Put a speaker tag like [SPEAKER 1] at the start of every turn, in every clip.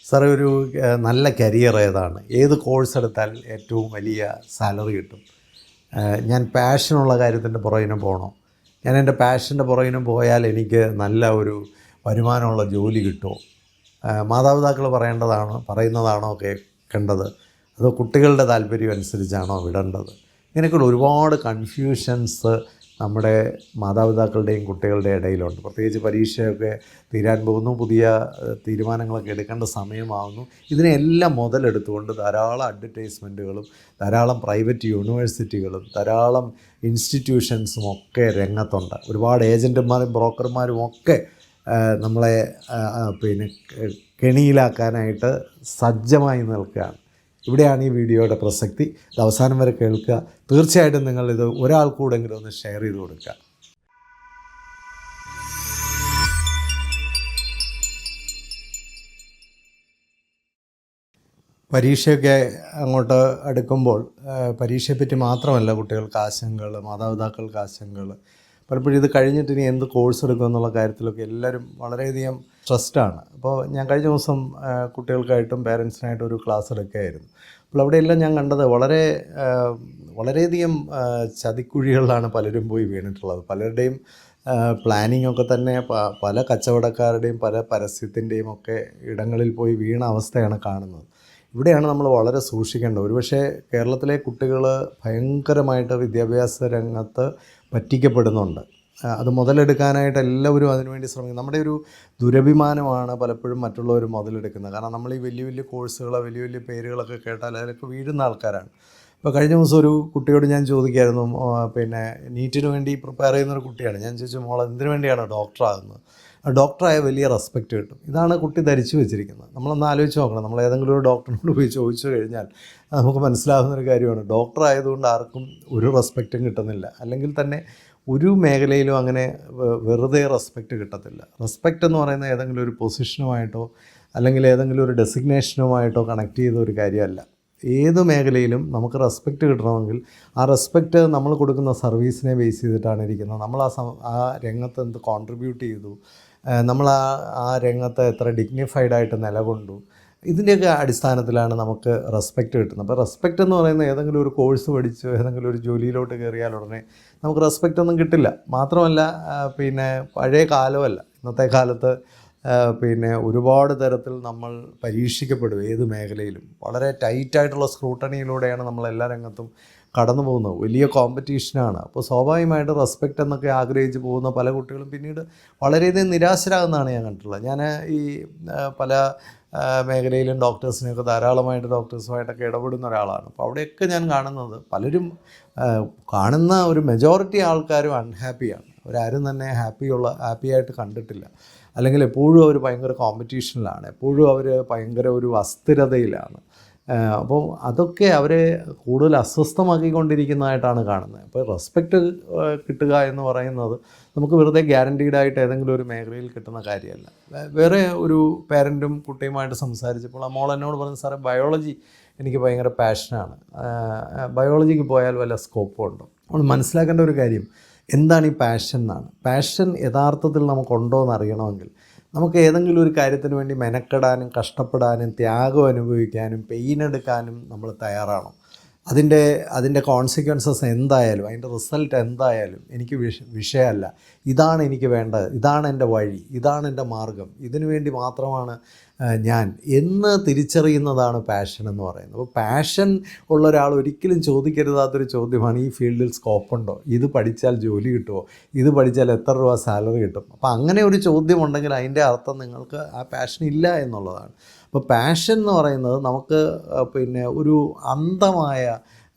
[SPEAKER 1] സാറേ നല്ല കരിയർ ഏതാണ്? ഏത് കോഴ്സ് എടുത്താൽ ഏറ്റവും വലിയ സാലറി കിട്ടും? ഞാൻ പാഷനുള്ള കാര്യത്തിൻ്റെ പുറകിന് പോകണോ? ഞാൻ എൻ്റെ പാഷൻ്റെ പുറകിന് പോയാൽ എനിക്ക് നല്ല ഒരു വരുമാനമുള്ള ജോലി കിട്ടുമോ? മാതാപിതാക്കൾ പറയുന്നതാണോ കേൾക്കേണ്ടത്? അതോ കുട്ടികളുടെ താല്പര്യം അനുസരിച്ചാണോ വിടേണ്ടത്? ഇങ്ങനെയൊക്കെയുള്ള ഒരുപാട് കൺഫ്യൂഷൻസ് നമ്മുടെ മാതാപിതാക്കളുടെയും കുട്ടികളുടെയും ഇടയിലുണ്ട്. പ്രത്യേകിച്ച് പരീക്ഷയൊക്കെ തീരാൻ പോകുന്നു, പുതിയ തീരുമാനങ്ങളൊക്കെ എടുക്കേണ്ട സമയമാകുന്നു. ഇതിനെല്ലാം മുതലെടുത്തുകൊണ്ട് ധാരാളം അഡ്വർടൈസ്മെൻറ്റുകളും ധാരാളം പ്രൈവറ്റ് യൂണിവേഴ്സിറ്റികളും ധാരാളം ഇൻസ്റ്റിറ്റ്യൂഷൻസും ഒക്കെ രംഗത്തുണ്ട്. ഒരുപാട് ഏജൻറ്റുമാരും ബ്രോക്കർമാരും ഒക്കെ നമ്മളെ കെണിയിലാക്കാനായിട്ട് സജ്ജമായി നിൽക്കുകയാണ്. ഇവിടെയാണ് ഈ വീഡിയോയുടെ പ്രസക്തി. ഇത് അവസാനം വരെ കേൾക്കുക. തീർച്ചയായിട്ടും നിങ്ങളിത് ഒരാൾക്കൂടെങ്കിലും ഒന്ന് ഷെയർ ചെയ്ത് കൊടുക്കുക. പരീക്ഷയൊക്കെ അങ്ങോട്ട് അടുക്കുമ്പോൾ പരീക്ഷയെപ്പറ്റി മാത്രമല്ല കുട്ടികൾക്ക് ആശങ്കകൾ, മാതാപിതാക്കൾക്ക് ആശങ്കകൾ. പലപ്പോഴും ഇത് കഴിഞ്ഞിട്ട് ഇനി എന്ത് കോഴ്സ് എടുക്കും എന്നുള്ള കാര്യത്തിലൊക്കെ എല്ലാവരും വളരെയധികം സ്ട്രെസ്ഡാണ്. അപ്പോൾ ഞാൻ കഴിഞ്ഞ ദിവസം കുട്ടികൾക്കായിട്ടും പേരൻസിനായിട്ടും ഒരു ക്ലാസ് എടുക്കുകയായിരുന്നു. അപ്പോൾ അവിടെയെല്ലാം ഞാൻ കണ്ടത് വളരെയധികം ചതിക്കുഴികളിലാണ് പലരും പോയി വീണിട്ടുള്ളത്. പലരുടെയും പ്ലാനിങ് ഒക്കെ തന്നെ പല കച്ചവടക്കാരുടെയും പല പരസ്യത്തിൻ്റെയും ഒക്കെ ഇടങ്ങളിൽ പോയി വീണ അവസ്ഥയാണ് കാണുന്നത്. ഇവിടെയാണ് നമ്മൾ വളരെ സൂക്ഷിക്കേണ്ടത്. ഒരുപക്ഷെ കേരളത്തിലെ കുട്ടികൾ ഭയങ്കരമായിട്ട് വിദ്യാഭ്യാസ രംഗത്ത് പറ്റിക്കപ്പെടുന്നുണ്ട്. അത് മുതലെടുക്കാനായിട്ട് എല്ലാവരും അതിനുവേണ്ടി ശ്രമിക്കും. നമ്മുടെ ഒരു ദുരഭിമാനമാണ് പലപ്പോഴും മറ്റുള്ളവർ മുതലെടുക്കുന്നത്. കാരണം നമ്മൾ ഈ വലിയ വലിയ കോഴ്സുകളോ വലിയ വലിയ പേരുകളൊക്കെ കേട്ടാൽ അതിലൊക്കെ വീഴുന്ന ആൾക്കാരാണ്. ഇപ്പോൾ കഴിഞ്ഞ ദിവസം ഒരു കുട്ടിയോട് ഞാൻ ചോദിക്കായിരുന്നു, നീറ്റിന് വേണ്ടി പ്രിപ്പയർ ചെയ്യുന്നൊരു കുട്ടിയാണ്. ഞാൻ ചോദിച്ചു, മോൾ എന്തിനു വേണ്ടിയാണ് ഡോക്ടറാകുന്നത്? ഡോക്ടറായ വലിയ റെസ്പെക്റ്റ് കിട്ടും. ഇതാണ് കുട്ടി ധരിച്ചു വെച്ചിരിക്കുന്നത്. നമ്മളൊന്ന് ആലോചിച്ച് നോക്കണം. നമ്മൾ ഏതെങ്കിലും ഒരു ഡോക്ടറിനോട് പോയി ചോദിച്ചു കഴിഞ്ഞാൽ നമുക്ക് മനസ്സിലാകുന്നൊരു കാര്യമാണ്, ഡോക്ടർ ആയതുകൊണ്ട് ആർക്കും ഒരു റെസ്പെക്റ്റും കിട്ടുന്നില്ല. അല്ലെങ്കിൽ തന്നെ ഒരു മേഖലയിലും അങ്ങനെ വെറുതെ റെസ്പെക്റ്റ് കിട്ടത്തില്ല. റെസ്പെക്റ്റ് എന്ന് പറയുന്നത് ഏതെങ്കിലും ഒരു പൊസിഷനുമായിട്ടോ അല്ലെങ്കിൽ ഏതെങ്കിലും ഒരു ഡെസിഗ്നേഷനുമായിട്ടോ കണക്ട് ചെയ്ത ഒരു കാര്യമല്ല. ഏത് മേഖലയിലും നമുക്ക് റെസ്പെക്റ്റ് കിട്ടണമെങ്കിൽ ആ റെസ്പെക്റ്റ് നമ്മൾ കൊടുക്കുന്ന സർവീസിനെ ബേസ് ചെയ്തിട്ടാണ് ഇരിക്കുന്നത്. നമ്മൾ ആ രംഗത്ത് എന്ത് കോൺട്രിബ്യൂട്ട് ചെയ്തു, നമ്മൾ ആ രംഗത്ത് എത്ര ഡിഗ്നിഫൈഡായിട്ട് നിലകൊണ്ടു, ഇതിൻ്റെയൊക്കെ അടിസ്ഥാനത്തിലാണ് നമുക്ക് റെസ്പെക്റ്റ് കിട്ടുന്നത്. അപ്പോൾ റെസ്പെക്റ്റ് എന്ന് പറയുന്നത് ഏതെങ്കിലും ഒരു കോഴ്സ് പഠിച്ച് ഏതെങ്കിലും ഒരു ജോലിയിലോട്ട് കയറിയാൽ ഉടനെ നമുക്ക് റെസ്പെക്റ്റ് ഒന്നും കിട്ടില്ല. മാത്രമല്ല പഴയ കാലമല്ല, ഇന്നത്തെ കാലത്ത് ഒരുപാട് തരത്തിൽ നമ്മൾ പരീക്ഷിക്കപ്പെടും. ഏത് മേഖലയിലും വളരെ ടൈറ്റായിട്ടുള്ള സ്ക്രൂട്ടണിയിലൂടെയാണ് നമ്മൾ എല്ലാ രംഗത്തും കടന്നു പോകുന്നത്. വലിയ കോമ്പറ്റീഷനാണ്. അപ്പോൾ സ്വാഭാവികമായിട്ട് റെസ്പെക്റ്റ് എന്നൊക്കെ ആഗ്രഹിച്ച് പോകുന്ന പല കുട്ടികളും പിന്നീട് വളരെയധികം നിരാശരാകുന്നതാണ് ഞാൻ കണ്ടിട്ടുള്ളത്. ഞാൻ ഈ പല മേഖലയിലും ഡോക്ടേഴ്സിനെയൊക്കെ ഡോക്ടേഴ്സുമായിട്ടൊക്കെ ഇടപെടുന്ന ഒരാളാണ്. അപ്പോൾ അവിടെയൊക്കെ ഞാൻ കാണുന്നത് പലരും കാണുന്ന ഒരു മെജോറിറ്റി ആൾക്കാരും അൺഹാപ്പിയാണ്. അവരാരും തന്നെ ഹാപ്പിയായിട്ട് കണ്ടിട്ടില്ല. അല്ലെങ്കിൽ എപ്പോഴും അവർ ഭയങ്കര കോമ്പറ്റീഷനിലാണ്, എപ്പോഴും അവർ ഭയങ്കര ഒരു അസ്ഥിരതയിലാണ്. അപ്പോൾ അതൊക്കെ അവരെ കൂടുതൽ അസ്വസ്ഥമാക്കിക്കൊണ്ടിരിക്കുന്നതായിട്ടാണ് കാണുന്നത്. അപ്പോൾ റെസ്പെക്റ്റ് കിട്ടുക എന്ന് പറയുന്നത് നമുക്ക് വെറുതെ ഗ്യാരണ്ടീഡായിട്ട് ഏതെങ്കിലും ഒരു മേഖലയിൽ കിട്ടുന്ന കാര്യമല്ല. വേറെ ഒരു പേരൻറ്റും കുട്ടിയുമായിട്ട് സംസാരിച്ചപ്പോൾ ആ മോൾ എന്നോട് പറഞ്ഞു, സാറേ ബയോളജി എനിക്ക് ഭയങ്കര പാഷനാണ്, ബയോളജിക്ക് പോയാൽ വല്ല സ്കോപ്പും ഉണ്ടോ? നമ്മൾ മനസ്സിലാക്കേണ്ട ഒരു കാര്യം എന്താണ് ഈ പാഷൻ എന്നാണ്. പാഷൻ യഥാർത്ഥത്തിൽ നമുക്കുണ്ടോ എന്ന് അറിയണമെങ്കിൽ നമുക്ക് ഏതെങ്കിലും ഒരു കാര്യത്തിന് വേണ്ടി മെനക്കെടാനും കഷ്ടപ്പെടാനും ത്യാഗം അനുഭവിക്കാനും പെയിൻ എടുക്കാനും നമ്മൾ തയ്യാറാണോ? അതിൻ്റെ കോൺസിക്വൻസസ് എന്തായാലും അതിൻ്റെ റിസൾട്ട് എന്തായാലും എനിക്ക് വിഷയമല്ല. ഇതാണ് എനിക്ക് വേണ്ടത്, ഇതാണ് എൻ്റെ വഴി, ഇതാണ് എൻ്റെ മാർഗം, ഇതിനു വേണ്ടി മാത്രമാണ് ഞാൻ എന്ന് തിരിച്ചറിയുന്നതാണ് പാഷൻ എന്ന് പറയുന്നത്. അപ്പോൾ പാഷൻ ഉള്ള ഒരാൾ ഒരിക്കലും ചോദിക്കരുതാത്തൊരു ചോദ്യമാണ്, ഈ ഫീൽഡിൽ സ്കോപ്പുണ്ടോ, ഇത് പഠിച്ചാൽ ജോലി കിട്ടുമോ, ഇത് പഠിച്ചാൽ എത്ര രൂപ സാലറി കിട്ടും? അപ്പോൾ അങ്ങനെ ഒരു ചോദ്യം ഉണ്ടെങ്കിൽ അതിൻ്റെ അർത്ഥം നിങ്ങൾക്ക് ആ പാഷൻ ഇല്ല എന്നുള്ളതാണ്. അപ്പോൾ പാഷൻ എന്ന് പറയുന്നത് നമുക്ക് ഒരു അന്ധമായ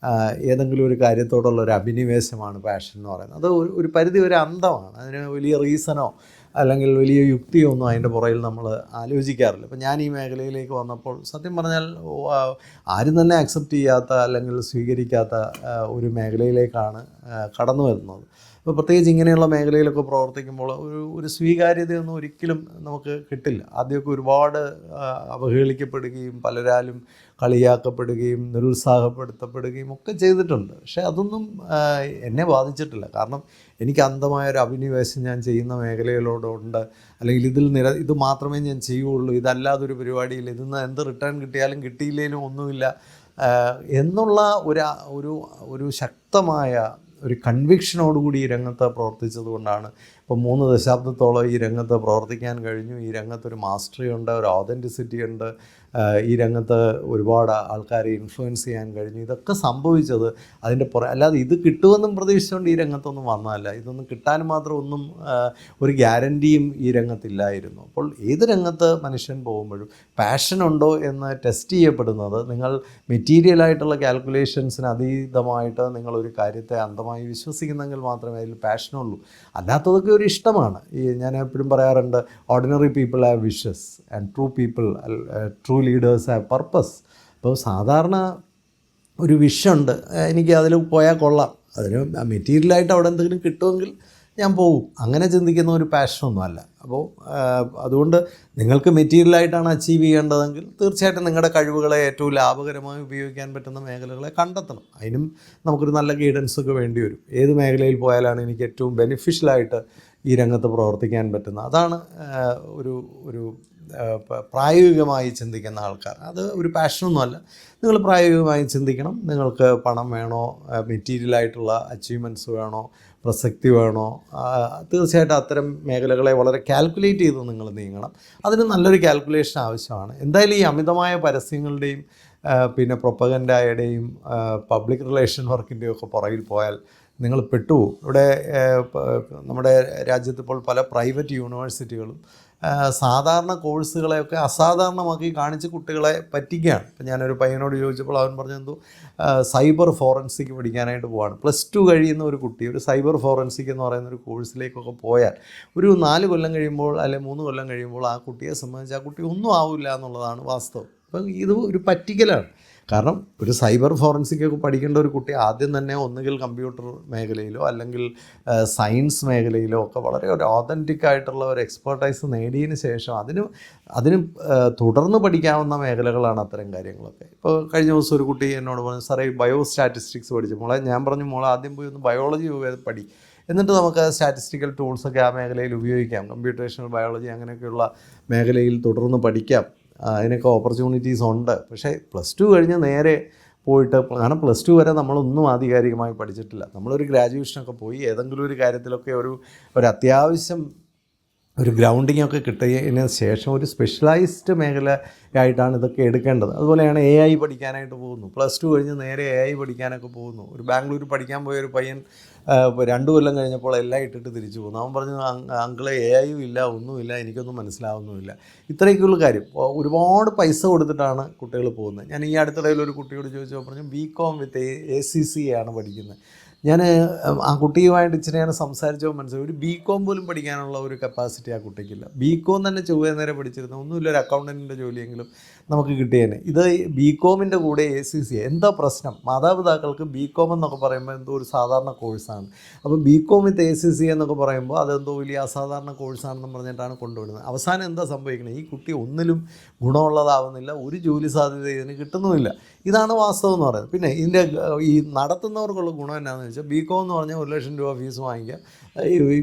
[SPEAKER 1] ഏതെങ്കിലും ഒരു കാര്യത്തോടുള്ള ഒരു അഭിനിവേശമാണ് പാഷൻ എന്ന് പറയുന്നത്. അത് ഒരു പരിധി വരെ അന്ധമാണ്. അതിന് വലിയ റീസണോ അല്ലെങ്കിൽ വലിയ യുക്തിയോ ഒന്നും അതിൻ്റെ പുറകിൽ നമ്മൾ ആലോചിക്കാറില്ല. ഇപ്പോൾ ഞാൻ ഈ മേഖലയിലേക്ക് വന്നപ്പോൾ സത്യം പറഞ്ഞാൽ ആരും തന്നെ അക്സെപ്റ്റ് ചെയ്യാത്ത അല്ലെങ്കിൽ സ്വീകരിക്കാത്ത ഒരു മേഖലയിലേക്കാണ് കടന്നു വരുന്നത്. അപ്പോൾ പ്രത്യേകിച്ച് ഇങ്ങനെയുള്ള മേഖലയിലൊക്കെ പ്രവർത്തിക്കുമ്പോൾ ഒരു സ്വീകാര്യതയൊന്നും ഒരിക്കലും നമുക്ക് കിട്ടില്ല. ആദ്യമൊക്കെ ഒരുപാട് അവഹേളിക്കപ്പെടുകയും പലരാലും കളിയാക്കപ്പെടുകയും നിരുത്സാഹപ്പെടുത്തപ്പെടുകയും ഒക്കെ ചെയ്തിട്ടുണ്ട്. പക്ഷേ അതൊന്നും എന്നെ ബാധിച്ചിട്ടില്ല. കാരണം എനിക്ക് അന്ധമായൊരു അഭിനിവേശം ഞാൻ ചെയ്യുന്ന മേഖലയിലോടുണ്ട്. അല്ലെങ്കിൽ ഇത് മാത്രമേ ഞാൻ ചെയ്യുകയുള്ളൂ, ഇതല്ലാതൊരു പരിപാടിയിൽ ഇതിന്ന് എന്ത് റിട്ടേൺ കിട്ടിയാലും കിട്ടിയില്ലെങ്കിലും ഒന്നുമില്ല എന്നുള്ള ഒരു ശക്തമായ ഒരു കൺവിക്ഷനോടുകൂടി ഈ രംഗത്ത് പ്രവർത്തിച്ചത് കൊണ്ടാണ് ഇപ്പോൾ 3 ദശാബ്ദത്തോളം ഈ രംഗത്ത് പ്രവർത്തിക്കാൻ കഴിഞ്ഞു. ഈ രംഗത്തൊരു മാസ്റ്ററി ഉണ്ട്, ഒരു ഓതൻറ്റിസിറ്റി ഉണ്ട്, ഈ രംഗത്ത് ഒരുപാട് ആൾക്കാരെ ഇൻഫ്ലുവൻസ് ചെയ്യാൻ കഴിഞ്ഞു. ഇതൊക്കെ സംഭവിച്ചത് അതിൻ്റെ അല്ലാതെ ഇത് കിട്ടുമെന്നും പ്രതീക്ഷിച്ചുകൊണ്ട് ഈ രംഗത്തൊന്നും വന്നതല്ല. ഇതൊന്നും കിട്ടാൻ മാത്രം ഒന്നും ഒരു ഗ്യാരൻറ്റിയും ഈ രംഗത്തില്ലായിരുന്നു. അപ്പോൾ ഏത് രംഗത്ത് മനുഷ്യൻ പോകുമ്പോഴും പാഷനുണ്ടോ എന്ന് ടെസ്റ്റ് ചെയ്യപ്പെടുന്നത് നിങ്ങൾ മെറ്റീരിയലായിട്ടുള്ള കാൽക്കുലേഷൻസിന് അതീതമായിട്ട് നിങ്ങളൊരു കാര്യത്തെ അന്ധമായി വിശ്വസിക്കുന്നെങ്കിൽ മാത്രമേ അതിൽ പാഷനുള്ളൂ. അല്ലാത്തതൊക്കെ ഒരു ഇഷ്ടമാണ്. ഞാൻ എപ്പോഴും പറയാറുണ്ട്, ordinary people have wishes and true leaders have purpose. അപ്പോൾ സാധാരണ ഒരു വിഷുണ്ട്, എനിക്ക് അതിൽ പോയാൽ കൊള്ളാം, അതിന് മെറ്റീരിയലായിട്ട് അവിടെ എന്തെങ്കിലും കിട്ടുമെങ്കിൽ ഞാൻ പോകും, അങ്ങനെ ചിന്തിക്കുന്ന ഒരു പാഷനൊന്നുമല്ല. അപ്പോൾ അതുകൊണ്ട് നിങ്ങൾക്ക് മെറ്റീരിയലായിട്ടാണ് അച്ചീവ് ചെയ്യേണ്ടതെങ്കിൽ തീർച്ചയായിട്ടും നിങ്ങളുടെ കഴിവുകളെ ഏറ്റവും ലാഭകരമായി ഉപയോഗിക്കാൻ പറ്റുന്ന മേഖലകളെ കണ്ടെത്തണം. അതിനും നമുക്കൊരു നല്ല ഗൈഡൻസൊക്കെ വേണ്ടി വരും. ഏത് മേഖലയിൽ പോയാലാണ് എനിക്ക് ഏറ്റവും ബെനിഫിഷ്യലായിട്ട് ഈ രംഗത്ത് പ്രവർത്തിക്കാൻ പറ്റുന്നത്, അതാണ് ഒരു പ്രായോഗികമായി ചിന്തിക്കുന്ന ആൾക്കാർ. അത് ഒരു പാഷനൊന്നുമല്ല. നിങ്ങൾ പ്രായോഗികമായി ചിന്തിക്കണം. നിങ്ങൾക്ക് പണം വേണോ, മെറ്റീരിയലായിട്ടുള്ള അച്ചീവ്മെൻറ്റ്സ് വേണോ, പ്രസക്തി വേണോ, തീർച്ചയായിട്ടും അത്തരം മേഖലകളെ വളരെ കാൽക്കുലേറ്റ് ചെയ്ത് നിങ്ങൾ നീങ്ങണം. അതിന് നല്ലൊരു കാൽക്കുലേഷൻ ആവശ്യമാണ്. എന്തായാലും ഈ അമിതമായ പരസ്യങ്ങളുടെയും പിന്നെ പ്രൊപ്പഗൻഡയുടെയും പബ്ലിക് റിലേഷൻ വർക്കിൻ്റെയും ഒക്കെ പുറകിൽ പോയാൽ നിങ്ങൾ പെട്ടുപോകും. ഇവിടെ നമ്മുടെ രാജ്യത്ത് ഇപ്പോൾ പല പ്രൈവറ്റ് യൂണിവേഴ്സിറ്റികളും സാധാരണ കോഴ്സുകളെയൊക്കെ അസാധാരണമാക്കി കാണിച്ച് കുട്ടികളെ പറ്റിക്കുകയാണ്. ഇപ്പം ഞാനൊരു പയ്യനോട് ചോദിച്ചപ്പോൾ അവൻ പറഞ്ഞെന്തോ സൈബർ ഫോറൻസിക് പഠിക്കാനായിട്ട് പോവാണ്. +2 കഴിയുന്ന ഒരു കുട്ടി ഒരു സൈബർ ഫോറൻസിക് എന്ന് പറയുന്ന ഒരു കോഴ്സിലേക്കൊക്കെ പോയാൽ ഒരു 4 കൊല്ലം കഴിയുമ്പോൾ അല്ലെങ്കിൽ 3 കൊല്ലം കഴിയുമ്പോൾ ആ കുട്ടിയെ സംബന്ധിച്ച് ആ കുട്ടി ഒന്നും ആവില്ല എന്നുള്ളതാണ് വാസ്തവം. അപ്പം ഇത് ഒരു പറ്റിക്കലാണ്. കാരണം ഒരു സൈബർ ഫോറൻസിക്കൊക്കെ പഠിക്കേണ്ട ഒരു കുട്ടി ആദ്യം തന്നെ ഒന്നുകിൽ കമ്പ്യൂട്ടർ മേഖലയിലോ അല്ലെങ്കിൽ സയൻസ് മേഖലയിലോ ഒക്കെ വളരെ ഒരു ഓതൻറ്റിക് ആയിട്ടുള്ള ഒരു എക്സ്പെർട്ടൈസ് നേടിയതിന് ശേഷം അതിന് തുടർന്ന് പഠിക്കാവുന്ന മേഖലകളാണ് അത്തരം കാര്യങ്ങളൊക്കെ. ഇപ്പോൾ കഴിഞ്ഞ ദിവസം ഒരു കുട്ടി എന്നോട് പറഞ്ഞു, സാറേ ബയോ സ്റ്റാറ്റിസ്റ്റിക്സ് പഠിച്ചു. ഞാൻ പറഞ്ഞു, മോളെ ആദ്യം പോയി ഒന്ന് ബയോളജി പഠി, എന്നിട്ട് നമുക്ക് സ്റ്റാറ്റിസ്റ്റിക്കൽ ടൂൾസൊക്കെ ആ മേഖലയിൽ ഉപയോഗിക്കാം, കമ്പ്യൂട്ടേഷണൽ ബയോളജി അങ്ങനെയൊക്കെയുള്ള മേഖലയിൽ തുടർന്ന് പഠിക്കാം, അതിനൊക്കെ ഓപ്പർച്യൂണിറ്റീസ് ഉണ്ട്. പക്ഷേ +2 കഴിഞ്ഞ് നേരെ പോയിട്ട്, കാരണം +2 വരെ നമ്മളൊന്നും ആധികാരികമായി പഠിച്ചിട്ടില്ല. നമ്മളൊരു ഗ്രാജുവേഷനൊക്കെ പോയി ഏതെങ്കിലും ഒരു കാര്യത്തിലൊക്കെ ഒരു അത്യാവശ്യം ഒരു ഗ്രൗണ്ടിങ്ങൊക്കെ കിട്ടിയതിന് ശേഷം ഒരു സ്പെഷ്യലൈസ്ഡ് മേഖലയായിട്ടാണ് ഇതൊക്കെ എടുക്കേണ്ടത്. അതുപോലെയാണ് AI പഠിക്കാനായിട്ട് പോകുന്നു. +2 കഴിഞ്ഞ് നേരെ AI പഠിക്കാനൊക്കെ പോകുന്നു. ഒരു ബാംഗ്ലൂർ പഠിക്കാൻ പോയ ഒരു പയ്യൻ 2 കൊല്ലം കഴിഞ്ഞപ്പോൾ എല്ലാം ഇട്ടിട്ട് തിരിച്ചു പോകുന്നു. അവൻ പറഞ്ഞു, അങ്കിളെ AI ഇല്ല, ഒന്നുമില്ല, എനിക്കൊന്നും മനസ്സിലാവുന്നുമില്ല. ഇത്രയൊക്കെയുള്ള കാര്യം. ഒരുപാട് പൈസ കൊടുത്തിട്ടാണ് കുട്ടികൾ പോകുന്നത്. ഞാൻ ഈ അടുത്തിടയിൽ ഒരു കുട്ടിയോട് ചോദിച്ചപ്പോൾ പറഞ്ഞു, BCom വിത്ത് ACC ആണ് പഠിക്കുന്നത്. ഞാൻ ആ കുട്ടിയുമായിട്ട് ഇച്ചിരി ഞാൻ സംസാരിച്ചപ്പോൾ മനസ്സിലായി, ഒരു BCom പോലും പഠിക്കാനുള്ള ഒരു കപ്പാസിറ്റി ആ കുട്ടിക്കില്ല. BCom തന്നെ ചൊവ്വേ നേരെ പഠിച്ചിരുന്നു, ഒന്നുമില്ല, ഒരു അക്കൗണ്ടൻറ്റിൻ്റെ ജോലിയെങ്കിലും നമുക്ക് കിട്ടിയേനെ. ഇത് BComൻ്റെ കൂടെ ACC, എന്താ പ്രശ്നം? മാതാപിതാക്കൾക്ക് BCom എന്നൊക്കെ പറയുമ്പോൾ എന്തോ ഒരു സാധാരണ കോഴ്സാണ്. അപ്പോൾ BCom വിത്ത് ACC എന്നൊക്കെ പറയുമ്പോൾ അതെന്തോ വലിയ അസാധാരണ കോഴ്സാണെന്ന് പറഞ്ഞിട്ടാണ് കൊണ്ടുവിടുന്നത്. അവസാനം എന്താ സംഭവിക്കുന്നത്? ഈ കുട്ടി ഒന്നിലും ഗുണമുള്ളതാവുന്നില്ല, ഒരു ജോലി സാധ്യത ഇതിന് കിട്ടുന്നുമില്ല. ഇതാണ് വാസ്തവം എന്ന് പറയുന്നത്. പിന്നെ ഇതിൻ്റെ ഈ നടത്തുന്നവർക്കുള്ള ഗുണം എന്നാണെന്ന് വെച്ചാൽ, BCom എന്ന് പറഞ്ഞാൽ 1 ലക്ഷം രൂപ ഫീസ് വാങ്ങിക്കാം,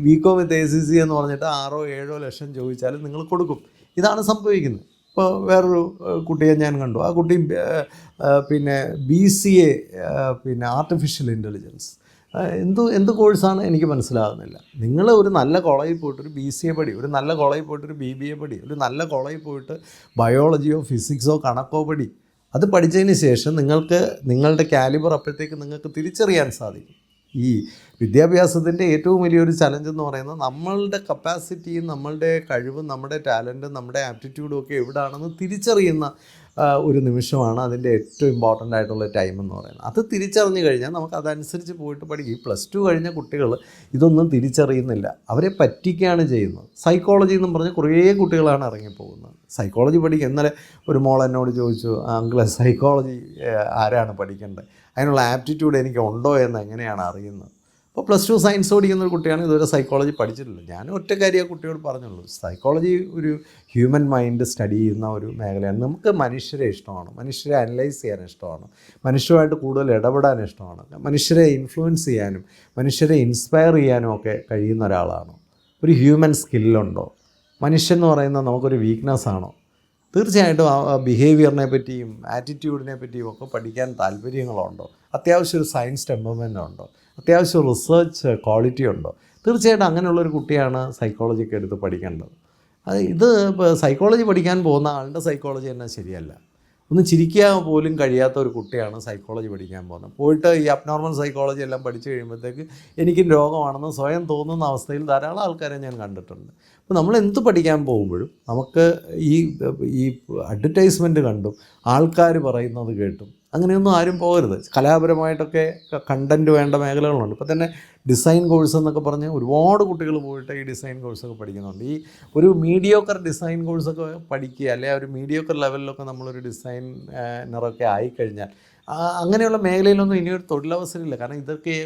[SPEAKER 1] BCom വിത്ത് ACC എന്ന് പറഞ്ഞിട്ട് 6-7 ലക്ഷം ചോദിച്ചാലും നിങ്ങൾ കൊടുക്കും. ഇതാണ് സംഭവിക്കുന്നത്. ഇപ്പോൾ വേറൊരു കുട്ടിയെ ഞാൻ കണ്ടു. ആ കുട്ടി പിന്നെ BCA പിന്നെ ആർട്ടിഫിഷ്യൽ ഇൻ്റലിജൻസ് എന്ത് കോഴ്സാണ് എനിക്ക് മനസ്സിലാകുന്നില്ല. നിങ്ങൾ ഒരു നല്ല കോളേജിൽ പോയിട്ട് ഒരു BCA പഠി, ഒരു നല്ല കോളേജിൽ പോയിട്ട് ഒരു BBA പഠി, ഒരു നല്ല കോളേജിൽ പോയിട്ട് ബയോളജിയോ ഫിസിക്സോ കണക്കോ പഠി. അത് പഠിച്ചതിന് ശേഷം നിങ്ങളുടെ കാലിബർ അപ്പോഴത്തേക്ക് നിങ്ങൾക്ക് തിരിച്ചറിയാൻ സാധിക്കും. ഈ വിദ്യാഭ്യാസത്തിൻ്റെ ഏറ്റവും വലിയൊരു ചലഞ്ച് എന്ന് പറയുന്നത് നമ്മളുടെ കപ്പാസിറ്റിയും നമ്മളുടെ കഴിവും നമ്മുടെ ടാലൻറ്റും നമ്മുടെ ആപ്റ്റിറ്റ്യൂഡും ഒക്കെ എവിടെയാണെന്ന് തിരിച്ചറിയുന്ന ഒരു നിമിഷമാണ് അതിൻ്റെ ഏറ്റവും ഇമ്പോർട്ടൻ്റ് ആയിട്ടുള്ള ടൈം എന്ന് പറയുന്നത്. അത് തിരിച്ചറിഞ്ഞു കഴിഞ്ഞാൽ നമുക്ക് അതനുസരിച്ച് പോയിട്ട് പഠിക്കും. ഈ +2 കഴിഞ്ഞ കുട്ടികൾ ഇതൊന്നും തിരിച്ചറിയുന്നില്ല, അവരെ പറ്റിക്കുകയാണ് ചെയ്യുന്നത്. സൈക്കോളജി എന്നും പറഞ്ഞ് കുറേ കുട്ടികളാണ് ഇറങ്ങിപ്പോകുന്നത്. സൈക്കോളജി പഠിക്കുക. ഇന്നലെ ഒരു മോൾ എന്നോട് ചോദിച്ചു, അങ്കിളെ സൈക്കോളജി ആരാണ് പഠിക്കേണ്ടത്, അതിനുള്ള ആപ്റ്റിറ്റ്യൂഡ് എനിക്ക് ഉണ്ടോ എന്ന് എങ്ങനെയാണ് അറിയുന്നത്? അപ്പോൾ +2 സയൻസ് പഠിക്കുന്ന ഒരു കുട്ടിയാണ്, ഇതുവരെ സൈക്കോളജി പഠിച്ചിട്ടില്ല. ഞാൻ ഒറ്റ കാര്യം ആ കുട്ടിയോട് പറഞ്ഞുള്ളൂ, സൈക്കോളജി ഒരു ഹ്യൂമൻ മൈൻഡ് സ്റ്റഡി ചെയ്യുന്ന ഒരു മേഖലയാണ്. നമുക്ക് മനുഷ്യരെ ഇഷ്ടമാണ്, മനുഷ്യരെ അനലൈസ് ചെയ്യാൻ ഇഷ്ടമാണ്, മനുഷ്യരുമായിട്ട് കൂടുതൽ ഇടപെടാൻ ഇഷ്ടമാണ്, മനുഷ്യരെ ഇൻഫ്ലുവൻസ് ചെയ്യാനും മനുഷ്യരെ ഇൻസ്പയർ ചെയ്യാനും ഒക്കെ കഴിയുന്ന ഒരാളാണോ? ഒരു ഹ്യൂമൻ സ്കില്ലുണ്ടോ? മനുഷ്യൻ എന്ന് പറയുന്നത് നമുക്കൊരു വീക്ക്നെസ് ആണോ? തീർച്ചയായിട്ടും ആ ബിഹേവിയറിനെ പറ്റിയും ആറ്റിറ്റ്യൂഡിനെ പറ്റിയും ഒക്കെ പഠിക്കാൻ താല്പര്യങ്ങളുണ്ടോ? അത്യാവശ്യം ഒരു സയൻസ് ടെമ്പർമെൻ്റ് ഉണ്ടോ? അത്യാവശ്യം റിസർച്ച് ക്വാളിറ്റി ഉണ്ടോ? തീർച്ചയായിട്ടും അങ്ങനെയുള്ളൊരു കുട്ടിയാണ് സൈക്കോളജിയൊക്കെ എടുത്ത് പഠിക്കേണ്ടത്. ഇത് സൈക്കോളജി പഠിക്കാൻ പോകുന്ന ആളുടെ സൈക്കോളജി തന്നെ ശരിയല്ല. ഒന്ന് ചിരിക്കാൻ പോലും കഴിയാത്ത ഒരു കുട്ടിയാണ് സൈക്കോളജി പഠിക്കാൻ പോകുന്നത്. പോയിട്ട് ഈ അബ്നോർമൽ സൈക്കോളജി എല്ലാം പഠിച്ചു കഴിയുമ്പോഴത്തേക്ക് എനിക്കും രോഗമാണെന്ന് സ്വയം തോന്നുന്ന അവസ്ഥയിൽ ധാരാളം ആൾക്കാരെ ഞാൻ കണ്ടിട്ടുണ്ട്. അപ്പോൾ നമ്മൾ എന്ത് പഠിക്കാൻ പോകുമ്പോഴും നമുക്ക് ഈ അഡ്വർടൈസ്മെൻറ്റ് കണ്ടും ആൾക്കാർ പറയുന്നത് കേട്ടും അങ്ങനെയൊന്നും ആരും പോകരുത്. കലാപരമായിട്ടൊക്കെ കണ്ടൻറ്റ് വേണ്ട മേഖലകളുണ്ട്. ഇപ്പോൾ തന്നെ ഡിസൈൻ കോഴ്സ് എന്നൊക്കെ പറഞ്ഞ് ഒരുപാട് കുട്ടികൾ പോയിട്ട് ഈ ഡിസൈൻ കോഴ്സൊക്കെ പഠിക്കുന്നുണ്ട്. ഈ ഒരു മീഡിയോക്കർ ഡിസൈൻ കോഴ്സൊക്കെ പഠിക്കുക, അല്ലെങ്കിൽ ഒരു മീഡിയോക്കർ ലെവലിലൊക്കെ നമ്മളൊരു ഡിസൈനറൊക്കെ ആയിക്കഴിഞ്ഞാൽ അങ്ങനെയുള്ള മേഖലയിലൊന്നും ഇനിയൊരു തൊഴിലവസരമില്ല. കാരണം ഇതൊക്കെ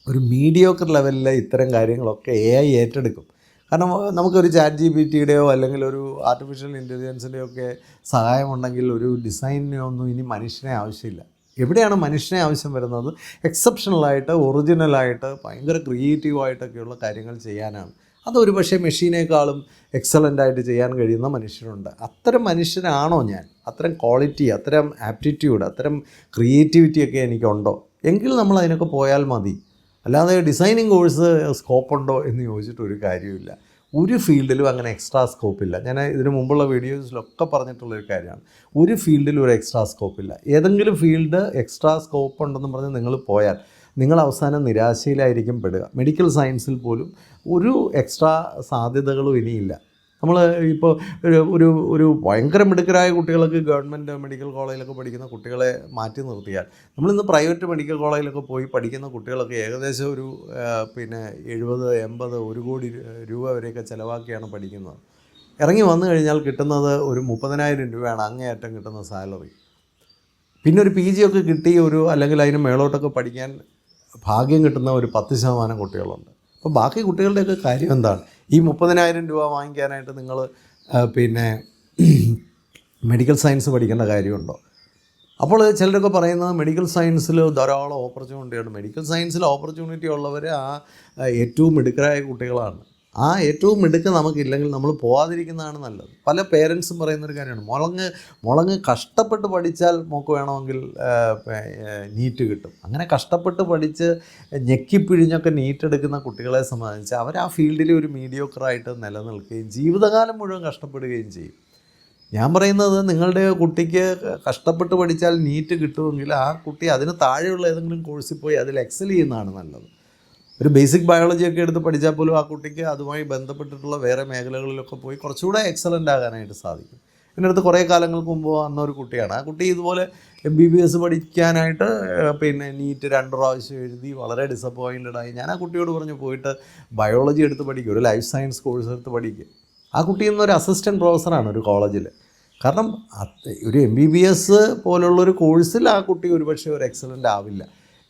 [SPEAKER 1] ഒരു മീഡിയോക്കർ ലെവലിലെ ഇത്തരം കാര്യങ്ങളൊക്കെ AI ഏറ്റെടുക്കും. കാരണം നമുക്കൊരു ChatGPTയുടെയോ അല്ലെങ്കിൽ ഒരു ആർട്ടിഫിഷ്യൽ ഇൻ്റലിജൻസിൻ്റെയോ ഒക്കെ സഹായമുണ്ടെങ്കിൽ ഒരു ഡിസൈനിനൊന്നും ഇനി മനുഷ്യനെ ആവശ്യമില്ല. എവിടെയാണ് മനുഷ്യനെ ആവശ്യം വരുന്നത്? എക്സെപ്ഷണലായിട്ട്, ഒറിജിനലായിട്ട്, ഭയങ്കര ക്രിയേറ്റീവായിട്ടൊക്കെയുള്ള കാര്യങ്ങൾ ചെയ്യാനാണ്. അതൊരു പക്ഷേ മെഷീനേക്കാളും എക്സലൻ്റായിട്ട് ചെയ്യാൻ കഴിയുന്ന മനുഷ്യരുണ്ട്. അത്തരം മനുഷ്യരാണോ ഞാൻ? അത്തരം ക്വാളിറ്റി, അത്തരം ആപ്റ്റിറ്റ്യൂഡ്, അത്തരം ക്രിയേറ്റിവിറ്റിയൊക്കെ എനിക്കുണ്ടോ? എങ്കിൽ നമ്മൾ അതിനൊക്കെ പോയാൽ മതി. അല്ലാതെ ഡിസൈനിങ് കോഴ്സ് സ്കോപ്പുണ്ടോ എന്ന് ചോദിച്ചിട്ട് ഒരു കാര്യമില്ല. ഒരു ഫീൽഡിലും അങ്ങനെ എക്സ്ട്രാ സ്കോപ്പില്ല. ഞാൻ ഇതിനു മുമ്പുള്ള വീഡിയോസിലൊക്കെ പറഞ്ഞിട്ടുള്ളൊരു കാര്യമാണ്. ഒരു ഫീൽഡിലും ഒരു എക്സ്ട്രാ സ്കോപ്പില്ല. ഏതെങ്കിലും ഫീൽഡ് എക്സ്ട്രാ സ്കോപ്പ് ഉണ്ടെന്ന് പറഞ്ഞ് നിങ്ങൾ പോയാൽ നിങ്ങൾ അവസാനം നിരാശയിലായിരിക്കും പെടുക. മെഡിക്കൽ സയൻസിൽ പോലും ഒരു എക്സ്ട്രാ സാധ്യതകളും ഇനിയില്ല. നമ്മൾ ഇപ്പോൾ ഒരു ഭയങ്കര മിടുക്കരായ കുട്ടികൾക്ക് ഗവൺമെൻറ് മെഡിക്കൽ കോളേജിലൊക്കെ പഠിക്കുന്ന കുട്ടികളെ മാറ്റി നിർത്തിയാൽ നമ്മളിന്ന് പ്രൈവറ്റ് മെഡിക്കൽ കോളേജിലൊക്കെ പോയി പഠിക്കുന്ന കുട്ടികളൊക്കെ ഏകദേശം ഒരു 70, 80, 1 കോടി രൂപ വരെയൊക്കെ ചിലവാക്കിയാണ് പഠിക്കുന്നത്. ഇറങ്ങി വന്നു കഴിഞ്ഞാൽ കിട്ടുന്നത് ഒരു 30,000 രൂപയാണ് അങ്ങേയറ്റം കിട്ടുന്ന സാലറി. പിന്നെ ഒരു PG ഒക്കെ കിട്ടി അല്ലെങ്കിൽ അതിന് മേളോട്ടൊക്കെ പഠിക്കാൻ ഭാഗ്യം കിട്ടുന്ന ഒരു 10% കുട്ടികളുണ്ട്. അപ്പോൾ ബാക്കി കുട്ടികളുടെയൊക്കെ കാര്യം എന്താണ്? ഈ 30,000 രൂപ വാങ്ങിക്കാനായിട്ട് നിങ്ങൾ മെഡിക്കൽ സയൻസ് പഠിക്കേണ്ട കാര്യമുണ്ടോ? അപ്പോൾ ചിലരൊക്കെ പറയുന്നത് മെഡിക്കൽ സയൻസിൽ ധാരാളം ഓപ്പർച്യൂണിറ്റിയാണ്. മെഡിക്കൽ സയൻസിൽ ഓപ്പർച്യൂണിറ്റി ഉള്ളവർ ഏറ്റവും മിടുക്കരായ കുട്ടികളാണ്. ആ ഏറ്റവും മിടുക്ക് നമുക്കില്ലെങ്കിൽ നമ്മൾ പോകാതിരിക്കുന്നതാണ് നല്ലത്. പല പേരൻസും പറയുന്നൊരു കാര്യമാണ്, മുളങ്ങ് കഷ്ടപ്പെട്ട് പഠിച്ചാൽ മോക്ക് വേണമെങ്കിൽ നീറ്റ് കിട്ടും. അങ്ങനെ കഷ്ടപ്പെട്ട് പഠിച്ച് ഞെക്കിപ്പിഴിഞ്ഞൊക്കെ നീറ്റ് എടുക്കുന്ന കുട്ടികളെ സംബന്ധിച്ച് അവർ ആ ഫീൽഡിൽ ഒരു മീഡിയോക്കറായിട്ട് നിലനിൽക്കുകയും ജീവിതകാലം മുഴുവൻ കഷ്ടപ്പെടുകയും ചെയ്യും. ഞാൻ പറയുന്നത്, നിങ്ങളുടെ കുട്ടിക്ക് കഷ്ടപ്പെട്ട് പഠിച്ചാൽ നീറ്റ് കിട്ടുമെങ്കിൽ ആ കുട്ടി അതിന് താഴെയുള്ള ഏതെങ്കിലും കോഴ്സിൽ പോയി അതിൽ എക്സൽ ചെയ്യുന്നതാണ് നല്ലത്. ഒരു ബേസിക് ബയോളജിയൊക്കെ എടുത്ത് പഠിച്ചാൽ പോലും ആ കുട്ടിക്ക് അതുമായി ബന്ധപ്പെട്ടിട്ടുള്ള വേറെ മേഖലകളിലൊക്കെ പോയി കുറച്ചുകൂടെ എക്സലൻ്റ് ആകാനായിട്ട് സാധിക്കും. എൻ്റെ അടുത്ത് കുറേ കാലങ്ങൾക്ക് മുമ്പ് വന്നൊരു കുട്ടിയാണ്. ആ കുട്ടി ഇതുപോലെ MBBS പഠിക്കാനായിട്ട് നീറ്റ് 2 പ്രാവശ്യം എഴുതി വളരെ ഡിസപ്പോയിൻറ്റഡായി. ഞാൻ ആ കുട്ടിയോട് പറഞ്ഞു, പോയിട്ട് ബയോളജി എടുത്ത് പഠിക്കുക, ഒരു ലൈഫ് സയൻസ് കോഴ്സ് എടുത്ത് പഠിക്കുക. ആ കുട്ടി ഇന്നൊരു അസിസ്റ്റൻറ്റ് പ്രൊഫസറാണ് ഒരു കോളേജിൽ. കാരണം ഒരു MBBS പോലുള്ളൊരു കോഴ്സിൽ ആ കുട്ടി ഒരുപക്ഷെ ഒരു എക്സലൻ്റ് ആവില്ല.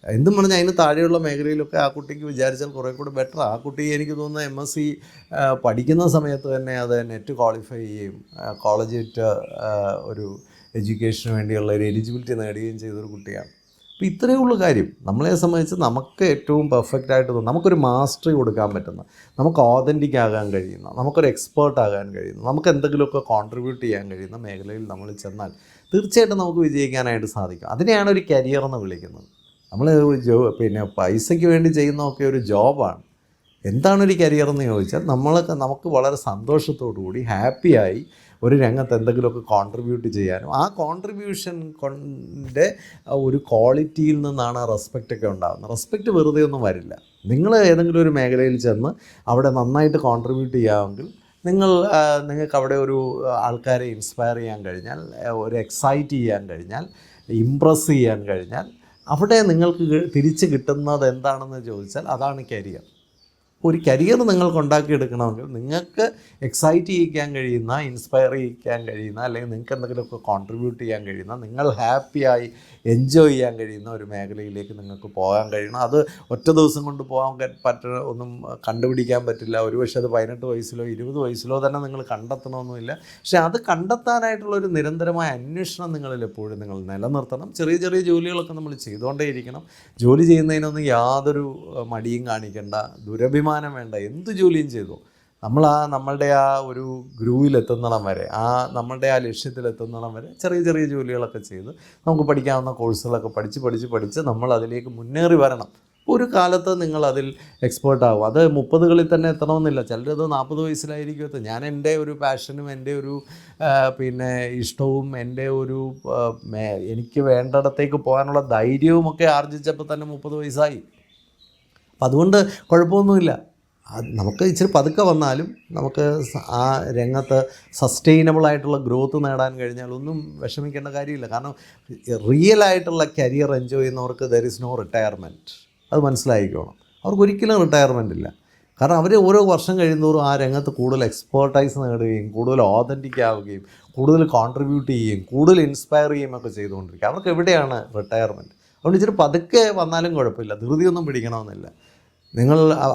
[SPEAKER 1] എന്തും പറഞ്ഞാൽ അതിന് താഴെയുള്ള മേഖലയിലൊക്കെ ആ കുട്ടിക്ക് വിചാരിച്ചാൽ കുറേ കൂടെ ബെറ്റർ. ആ കുട്ടി എനിക്ക് തോന്നുന്ന MSc പഠിക്കുന്ന സമയത്ത് തന്നെ അത് നെറ്റ് ക്വാളിഫൈ ചെയ്യുകയും കോളേജിറ്റ് ഒരു എഡ്യൂക്കേഷന് വേണ്ടിയുള്ള ഒരു എലിജിബിലിറ്റി നേടുകയും ചെയ്തൊരു കുട്ടിയാണ്. അപ്പോൾ ഇത്രയേ ഉള്ളൂ കാര്യം. നമ്മളെ സംബന്ധിച്ച് നമുക്ക് ഏറ്റവും പെർഫെക്റ്റായിട്ട് തോന്നുന്നു, നമുക്കൊരു മാസ്റ്ററി കൊടുക്കാൻ പറ്റുന്ന, നമുക്ക് ഓതൻറ്റിക് ആകാൻ കഴിയുന്ന, നമുക്കൊരു എക്സ്പേർട്ട് ആകാൻ കഴിയുന്ന, നമുക്ക് എന്തെങ്കിലുമൊക്കെ കോൺട്രിബ്യൂട്ട് ചെയ്യാൻ കഴിയുന്ന മേഖലയിൽ നമ്മൾ ചെന്നാൽ തീർച്ചയായിട്ടും നമുക്ക് വിജയിക്കാനായിട്ട് സാധിക്കും. അതിനെയാണ് ഒരു കരിയർ എന്ന് വിളിക്കുന്നത്. നമ്മൾ പൈസയ്ക്ക് വേണ്ടി ചെയ്യുന്നതൊക്കെ ഒരു ജോബാണ്. എന്താണൊരു കരിയർ എന്ന് ചോദിച്ചാൽ നമുക്ക് വളരെ സന്തോഷത്തോടു കൂടി ഹാപ്പിയായി ഒരു രംഗത്ത് എന്തെങ്കിലുമൊക്കെ കോൺട്രിബ്യൂട്ട് ചെയ്യാനും ആ കോൺട്രിബ്യൂഷൻ കൊണ്ട് ഒരു ക്വാളിറ്റിയിൽ നിന്നാണ് റെസ്പെക്റ്റൊക്കെ ഉണ്ടാകുന്നത്. റെസ്പെക്റ്റ് വെറുതെ ഒന്നും വരില്ല. നിങ്ങൾ ഏതെങ്കിലും ഒരു മേഖലയിൽ ചെന്ന് അവിടെ നന്നായിട്ട് കോൺട്രിബ്യൂട്ട് ചെയ്യാമെങ്കിൽ നിങ്ങൾക്ക് അവിടെ ഒരു ആൾക്കാരെ ഇൻസ്പയർ ചെയ്യാൻ കഴിഞ്ഞാൽ, ഒരു എക്സൈറ്റ് ചെയ്യാൻ കഴിഞ്ഞാൽ, ഇംപ്രസ് ചെയ്യാൻ കഴിഞ്ഞാൽ, അവിടെ നിങ്ങൾക്ക് തിരിച്ച് കിട്ടുന്നത് എന്താണെന്ന് ചോദിച്ചാൽ അതാണ് കരിയർ. ഒരു കരിയർ നിങ്ങൾക്ക് ഉണ്ടാക്കിയെടുക്കണമെങ്കിൽ നിങ്ങൾക്ക് എക്സൈറ്റ് ചെയ്യിക്കാൻ കഴിയുന്ന, ഇൻസ്പയർ ചെയ്യിക്കാൻ കഴിയുന്ന, അല്ലെങ്കിൽ നിങ്ങൾക്ക് എന്തെങ്കിലുമൊക്കെ കോൺട്രിബ്യൂട്ട് ചെയ്യാൻ കഴിയുന്ന, നിങ്ങൾ ഹാപ്പിയായി എൻജോയ് ചെയ്യാൻ കഴിയുന്ന ഒരു മേഖലയിലേക്ക് നിങ്ങൾക്ക് പോകാൻ കഴിയണം. അത് ഒറ്റ ദിവസം കൊണ്ട് പോകാൻ ഒന്നും കണ്ടുപിടിക്കാൻ പറ്റില്ല. ഒരുപക്ഷെ അത് 18 വയസ്സിലോ 20 വയസ്സിലോ തന്നെ നിങ്ങൾ കണ്ടെത്തണമെന്നില്ല. പക്ഷേ അത് കണ്ടെത്താനായിട്ടുള്ളൊരു നിരന്തരമായ അന്വേഷണം നിങ്ങളിൽ എപ്പോഴും നിങ്ങൾ നിലനിർത്തണം. ചെറിയ ചെറിയ ജോലികളൊക്കെ നമ്മൾ ചെയ്തുകൊണ്ടേയിരിക്കണം. ജോലി ചെയ്യുന്നതിനൊന്നും യാതൊരു മടിയും കാണിക്കേണ്ട, ദുരഭിമാനം വേണ്ട, എന്ത് ജോലിയും ചെയ്തു. നമ്മളുടെ ആ ഒരു ഗ്രൂവിലെത്തുന്നിടം വരെ, നമ്മളുടെ ആ ലക്ഷ്യത്തിലെത്തുന്നിടം വരെ ചെറിയ ചെറിയ ജോലികളൊക്കെ ചെയ്ത് നമുക്ക് പഠിക്കാവുന്ന കോഴ്സുകളൊക്കെ പഠിച്ച് നമ്മൾ അതിലേക്ക് മുന്നേറി വരണം. ഒരു കാലത്ത് നിങ്ങളതിൽ എക്സ്പേർട്ടാകും. അത് 30കളിൽ തന്നെ എത്തണമെന്നില്ല. ചിലരത് 40 വയസ്സിലായിരിക്കും എത്തും. ഞാൻ എൻ്റെ ഒരു പാഷനും എൻ്റെ ഒരു ഇഷ്ടവും എൻ്റെ ഒരു എനിക്ക് വേണ്ടിടത്തേക്ക് പോകാനുള്ള ധൈര്യവുമൊക്കെ ആർജിച്ചപ്പോൾ തന്നെ 30 വയസ്സായി. അപ്പം അതുകൊണ്ട് കുഴപ്പമൊന്നുമില്ല. നമുക്ക് ഇച്ചിരി പതുക്കെ വന്നാലും നമുക്ക് ആ രംഗത്ത് സസ്റ്റൈനബിളായിട്ടുള്ള ഗ്രോത്ത് നേടാൻ കഴിഞ്ഞാൽ ഒന്നും വിഷമിക്കേണ്ട കാര്യമില്ല. കാരണം റിയലായിട്ടുള്ള കരിയർ എൻജോയ് ചെയ്യുന്നവർക്ക് ദർ ഈസ് നോ റിട്ടയർമെൻറ്റ്. അത് മനസ്സിലായിക്കോണം. അവർക്കൊരിക്കലും റിട്ടയർമെൻ്റ് ഇല്ല. കാരണം അവർ ഓരോ വർഷം കഴിയുന്നതോറും ആ രംഗത്ത് കൂടുതൽ എക്സ്പേർട്ടൈസ് നേടുകയും കൂടുതൽ ഓതൻറ്റിക് ആവുകയും കൂടുതൽ കോൺട്രിബ്യൂട്ട് ചെയ്യുകയും കൂടുതൽ ഇൻസ്പയർ ചെയ്യുകയും ഒക്കെ ചെയ്തുകൊണ്ടിരിക്കുക. അവർക്ക് എവിടെയാണ് റിട്ടയർമെൻറ്റ്? അതുകൊണ്ട് ഇച്ചിരി പതുക്കെ വന്നാലും കുഴപ്പമില്ല, ധൃതിയൊന്നും പിടിക്കണമെന്നില്ല.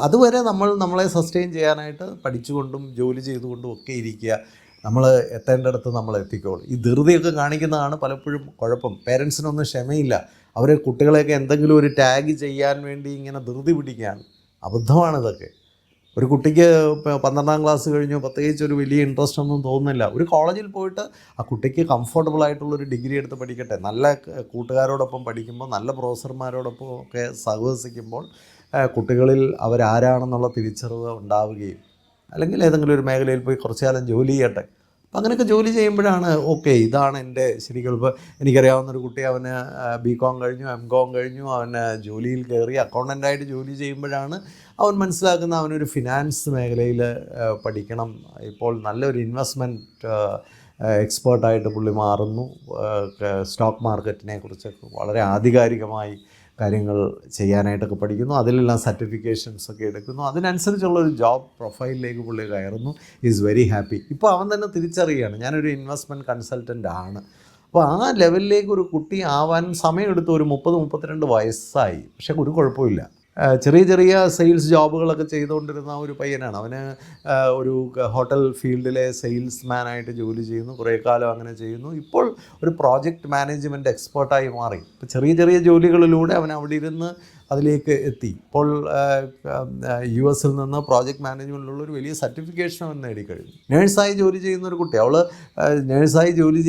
[SPEAKER 1] അതുവരെ നമ്മളെ സസ്റ്റെയിൻ ചെയ്യാനായിട്ട് പഠിച്ചുകൊണ്ടും ജോലി ചെയ്തുകൊണ്ടും ഒക്കെ ഇരിക്കുക. നമ്മൾ എത്തേണ്ടടുത്ത് നമ്മൾ എത്തിക്കോളും. ഈ ധൃതിയൊക്കെ കാണിക്കുന്നതാണ് പലപ്പോഴും കുഴപ്പം. പേരൻസിനൊന്നും ക്ഷമയില്ല. അവർ കുട്ടികളെയൊക്കെ എന്തെങ്കിലും ഒരു ടാഗ് ചെയ്യാൻ വേണ്ടി ഇങ്ങനെ ധൃതി പിടിക്കുകയാണ്. അബദ്ധമാണിതൊക്കെ. ഒരു കുട്ടിക്ക് 12ാം ക്ലാസ് കഴിഞ്ഞു പ്രത്യേകിച്ച് ഒരു വലിയ ഇൻട്രസ്റ്റ് ഒന്നും തോന്നുന്നില്ല. ഒരു കോളേജിൽ പോയിട്ട് ആ കുട്ടിക്ക് കംഫർട്ടബിളായിട്ടുള്ളൊരു ഡിഗ്രി എടുത്ത് പഠിക്കട്ടെ. നല്ല കൂട്ടുകാരോടൊപ്പം പഠിക്കുമ്പോൾ, നല്ല പ്രൊഫസർമാരോടൊപ്പം ഒക്കെ സഹവസിക്കുമ്പോൾ കുട്ടികളിൽ അവരാരാണെന്നുള്ള തിരിച്ചറിവ് ഉണ്ടാവുകയും, അല്ലെങ്കിൽ ഏതെങ്കിലും ഒരു മേഖലയിൽ പോയി കുറച്ചു കാലം ജോലി ചെയ്യട്ടെ. അപ്പം അങ്ങനെയൊക്കെ ജോലി ചെയ്യുമ്പോഴാണ് ഓക്കെ ഇതാണ് എൻ്റെ ശരിക്കും. ഇപ്പോൾ എനിക്കറിയാവുന്നൊരു കുട്ടി, അവന് BCom കഴിഞ്ഞു, MCom കഴിഞ്ഞു, അവന് ജോലിയിൽ കയറി അക്കൗണ്ടൻ്റായിട്ട് ജോലി ചെയ്യുമ്പോഴാണ് അവൻ മനസ്സിലാക്കുന്ന അവനൊരു ഫിനാൻസ് മേഖലയിൽ പഠിക്കണം. ഇപ്പോൾ നല്ലൊരു ഇൻവെസ്റ്റ്മെൻറ്റ് എക്സ്പേർട്ടായിട്ട് പുള്ളി മാറുന്നു. സ്റ്റോക്ക് മാർക്കറ്റിനെ കുറിച്ചൊക്കെ വളരെ ആധികാരികമായി കാര്യങ്ങൾ ചെയ്യാനായിട്ടൊക്കെ പഠിക്കുന്നു. അതിലെല്ലാം സർട്ടിഫിക്കേഷൻസൊക്കെ എടുക്കുന്നു. അതിനനുസരിച്ചുള്ളൊരു ജോബ് പ്രൊഫൈലിലേക്ക് പുള്ളി കയറുന്നു. Is very happy. ഇപ്പോൾ അവൻ തന്നെ തിരിച്ചറിയുകയാണ്, ഞാനൊരു ഇൻവെസ്റ്റ്മെൻറ്റ് കൺസൾട്ടൻ്റ് ആണ്. അപ്പോൾ ആ ലെവലിലേക്ക് ഒരു കുട്ടി ആവാൻ സമയമെടുത്ത്. ഒരു 30-32 വയസ്സായി. പക്ഷേ ഒരു കുഴപ്പമില്ല. ചെറിയ ചെറിയ സെയിൽസ് ജോബുകളൊക്കെ ചെയ്തുകൊണ്ടിരുന്ന ഒരു പയ്യനാണ്. അവന് ഒരു ഹോട്ടൽ ഫീൽഡിലെ സെയിൽസ്മാനായിട്ട് ജോലി ചെയ്യുന്നു. കുറേ കാലം അങ്ങനെ ചെയ്യുന്നു. ഇപ്പോൾ ഒരു പ്രോജക്റ്റ് മാനേജ്മെൻറ്റ് എക്സ്പേർട്ടായി മാറി. ഇപ്പോൾ ചെറിയ ചെറിയ ജോലികളിലൂടെ അവൻ അവിടെ ഇരുന്ന് അതിലേക്ക് എത്തി. ഇപ്പോൾ US നിന്ന് പ്രോജക്റ്റ് മാനേജ്മെൻറ്റിലുള്ള ഒരു വലിയ സർട്ടിഫിക്കേഷൻ അവൻ നേടിക്കഴിഞ്ഞു. നേഴ്സായി ജോലി ചെയ്യുന്നൊരു കുട്ടി, അവൾ നേഴ്സായി ജോലി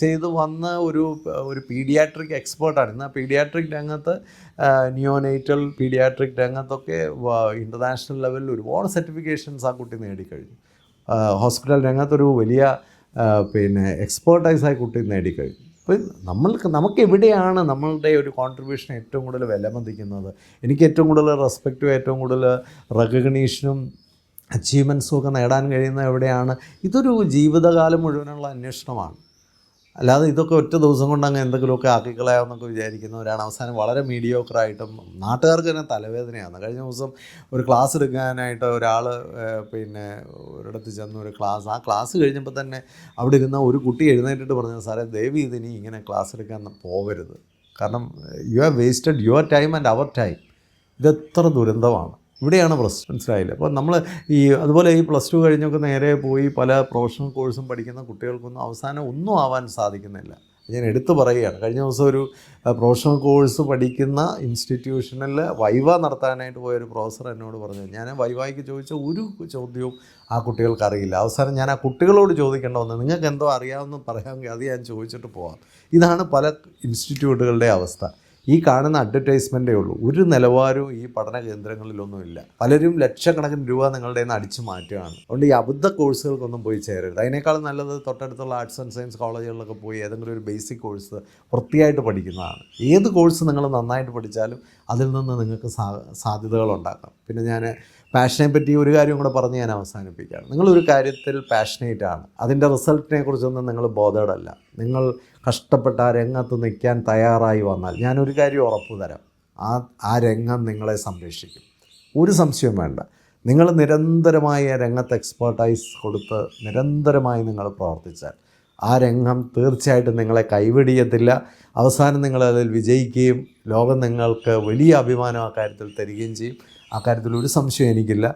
[SPEAKER 1] ചെയ്ത് വന്ന ഒരു പീഡിയാട്രിക് എക്സ്പേർട്ടാണ്. ഇന്ന് പീഡിയാട്രിക് രംഗത്ത്, നിയോനേറ്റൽ പീഡിയാട്രിക് രംഗത്തൊക്കെ ഇൻ്റർനാഷണൽ ലെവലിൽ ഒരുപാട് സർട്ടിഫിക്കേഷൻസ് ആ കുട്ടി നേടിക്കഴിഞ്ഞു. ഹോസ്പിറ്റൽ രംഗത്തൊരു വലിയ എക്സ്പേർട്ടൈസായി കുട്ടി നേടിക്കഴിഞ്ഞു. അപ്പോൾ നമുക്ക് എവിടെയാണ് നമ്മളുടെ ഒരു കോൺട്രിബ്യൂഷൻ ഏറ്റവും കൂടുതൽ വിലമതിക്കുന്നത്? എനിക്ക് ഏറ്റവും കൂടുതൽ റെസ്പെക്റ്റും ഏറ്റവും കൂടുതൽ റെക്കഗ്നീഷനും അച്ചീവ്മെൻറ്റ്സും ഒക്കെ നേടാൻ കഴിയുന്നത് എവിടെയാണ്? ഇതൊരു ജീവിതകാലം മുഴുവനുള്ള അന്വേഷണമാണ്. അല്ലാതെ ഇതൊക്കെ ഒറ്റ ദിവസം കൊണ്ട് അങ്ങ് എന്തെങ്കിലുമൊക്കെ ആക്കിക്കളയാമെന്നൊക്കെ വിചാരിക്കുന്നവരാണ് അവസാനം വളരെ മീഡിയോക്കറായിട്ടും നാട്ടുകാർക്ക് തന്നെ തലവേദനയാണ്. കഴിഞ്ഞ ദിവസം ഒരു ക്ലാസ് എടുക്കാനായിട്ട് ഒരാൾ ഒരിടത്ത് ചെന്ന് ആ ക്ലാസ് കഴിഞ്ഞപ്പോൾ തന്നെ അവിടെ ഇരുന്ന ഒരു കുട്ടി എഴുന്നേറ്റിട്ട് പറഞ്ഞു, സാറേ ദയവ് ചെയ്ത് ഇനി ഇങ്ങനെ ക്ലാസ് എടുക്കാൻ പോവരുത്. കാരണം you have wasted your time and our time. ഇതെത്ര ദുരന്തമാണ്. ഇവിടെയാണ് പ്രശ്നം. മനസ്സിലായില്ല. അപ്പോൾ നമ്മൾ അതുപോലെ ഈ +2 കഴിഞ്ഞൊക്കെ നേരെ പോയി പല പ്രൊഫഷണൽ കോഴ്സും പഠിക്കുന്ന കുട്ടികൾക്കൊന്നും അവസാനം ഒന്നും ആവാൻ സാധിക്കുന്നില്ല. ഞാൻ എടുത്തു പറയുകയാണ്. കഴിഞ്ഞ ദിവസം ഒരു പ്രൊഫഷണൽ കോഴ്സ് പഠിക്കുന്ന ഇൻസ്റ്റിറ്റ്യൂഷനിൽ വൈവ നടത്താനായിട്ട് പോയൊരു പ്രൊഫസർ എന്നോട് പറഞ്ഞു, ഞാൻ വൈവായ്ക്ക് ചോദിച്ച ഒരു ചോദ്യവും ആ കുട്ടികൾക്ക് അറിയില്ല. അവസാനം ഞാൻ ആ കുട്ടികളോട് ചോദിക്കേണ്ട വന്നത്, നിങ്ങൾക്ക് എന്തോ അറിയാമെന്ന് പറയാമെങ്കിൽ അത് ഞാൻ ചോദിച്ചിട്ട് പോകാം. ഇതാണ് പല ഇൻസ്റ്റിറ്റ്യൂട്ടുകളുടെ അവസ്ഥ. ഈ കാണുന്ന അഡ്വർടൈസ്മെൻറ്റേ ഉള്ളൂ. ഒരു നിലവാരവും ഈ പഠന കേന്ദ്രങ്ങളിലൊന്നുമില്ല. പലരും ലക്ഷക്കണക്കിന് രൂപ നിങ്ങളുടെ നിന്ന് അടിച്ചു മാറ്റുകയാണ്. അതുകൊണ്ട് ഈ അബദ്ധ കോഴ്സുകൾക്കൊന്നും പോയി ചേരരുത്. അതിനേക്കാളും നല്ലത് തൊട്ടടുത്തുള്ള ആർട്സ് ആൻഡ് സയൻസ് കോളേജുകളിലൊക്കെ പോയി ഏതെങ്കിലും ഒരു ബേസിക് കോഴ്സ് വൃത്തിയായിട്ട് പഠിക്കുന്നതാണ്. ഏത് കോഴ്സ് നിങ്ങൾ നന്നായിട്ട് പഠിച്ചാലും അതിൽ നിന്ന് നിങ്ങൾക്ക് സാധ്യതകളുണ്ടാക്കാം. പിന്നെ ഞാൻ പാഷനെ പറ്റി ഒരു കാര്യം കൂടെ പറഞ്ഞ് ഞാൻ അവസാനിപ്പിക്കുകയാണ്. നിങ്ങളൊരു കാര്യത്തിൽ പാഷനേറ്റ് ആണ്, അതിൻ്റെ റിസൾട്ടിനെ കുറിച്ചൊന്നും നിങ്ങൾ ബോധേഡല്ല. നിങ്ങൾ കഷ്ടപ്പെട്ട് ആ രംഗത്ത് നിൽക്കാൻ തയ്യാറായി വന്നാൽ ഞാനൊരു കാര്യം ഉറപ്പു തരാം, ആ രംഗം നിങ്ങളെ സംരക്ഷിക്കും. ഒരു സംശയവും വേണ്ട. നിങ്ങൾ നിരന്തരമായി രംഗത്ത് എക്സ്പേർട്ടൈസ് കൊടുത്ത് നിരന്തരമായി നിങ്ങൾ പ്രവർത്തിച്ചാൽ ആ രംഗം തീർച്ചയായിട്ടും നിങ്ങളെ കൈവെടിയത്തില്ല. അവസാനം നിങ്ങളതിൽ വിജയിക്കുകയും ലോകം നിങ്ങൾക്ക് വലിയ അഭിമാനം ആ കാര്യത്തിൽ തരികയും ചെയ്യും. ആ കാര്യത്തിൽ ഒരു സംശയം എനിക്കില്ല.